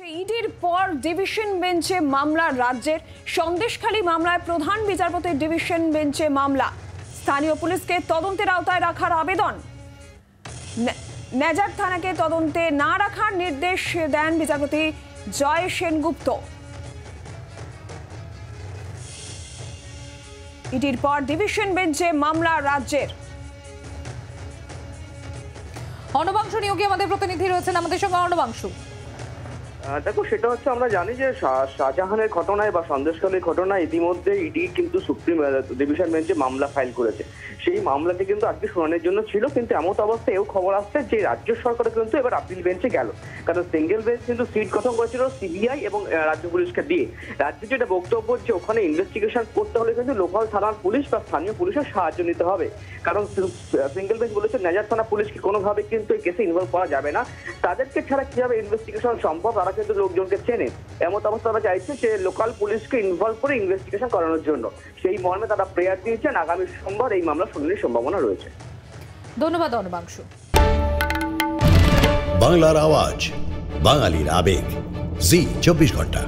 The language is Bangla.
ইডির পর ডিভিশন বেঞ্চে মামলা রাজ্যের সন্দেশখালী মামলায় প্রধান বিচারপতির ডিভিশন বেঞ্চে মামলা স্থানীয় পুলিশকে তদন্তের আওতায় রাখার আবেদন নেজার থানাকে তদন্তে না রাখার নির্দেশ দেন বিচারপতি জয় সেনগুপ্ত। ইডির পর ডিভিশন বেঞ্চে মামলা রাজ্যের। অর্ণবাংশু নিয়োগে আমাদের প্রতিনিধি রয়েছেন আমাদের সঙ্গে। অর্ণবাংশু, দেখো, সেটা হচ্ছে আমরা জানি যে শাহজাহানের ঘটনায় বা সন্দেশখালীর ঘটনায় ইতিমধ্যে ইডি কিন্তু সুপ্রিম ডিভিশন বেঞ্চে মামলা ফাইল করেছে। সেই মামলাটি কিন্তু আজকে শুনানির জন্য ছিল, কিন্তু এমন অবস্থায় এও খবর আসছে যে রাজ্য সরকার কিন্তু এবার আপিল বেঞ্চে গেল। কারণ সিঙ্গেল বেঞ্চ কিন্তু সিট গঠন করেছিল সিবিআই এবং রাজ্য পুলিশকে দিয়ে। রাজ্যের যেটা বক্তব্য যে ওখানে ইনভেস্টিগেশন করতে হলে কিন্তু লোকাল থানার পুলিশ বা স্থানীয় পুলিশের সাহায্য নিতে হবে। কারণ সিঙ্গেল বেঞ্চ বলেছে নেজার থানা পুলিশকে কোনোভাবে কিন্তু এই কেসে ইনভলভ করা যাবে না। তাদেরকে ছাড়া কিভাবে ইনভেস্টিগেশন সম্ভব, তারা কিন্তু লোকজনকে চেনে। এমন অবস্থা তারা চাইছে যে লোকাল পুলিশকে ইনভলভ করে ইনভেস্টিগেশন করানোর জন্য। সেই মর্মে তারা প্রেয়ার দিয়েছেন। আগামী সোমবার এই মামলা শুনানির সম্ভাবনা রয়েছে। ধন্যবাদ অর্ণবাংশু। বাংলার আওয়াজ, বাঙালির আবেগ, জি 24 ঘন্টা।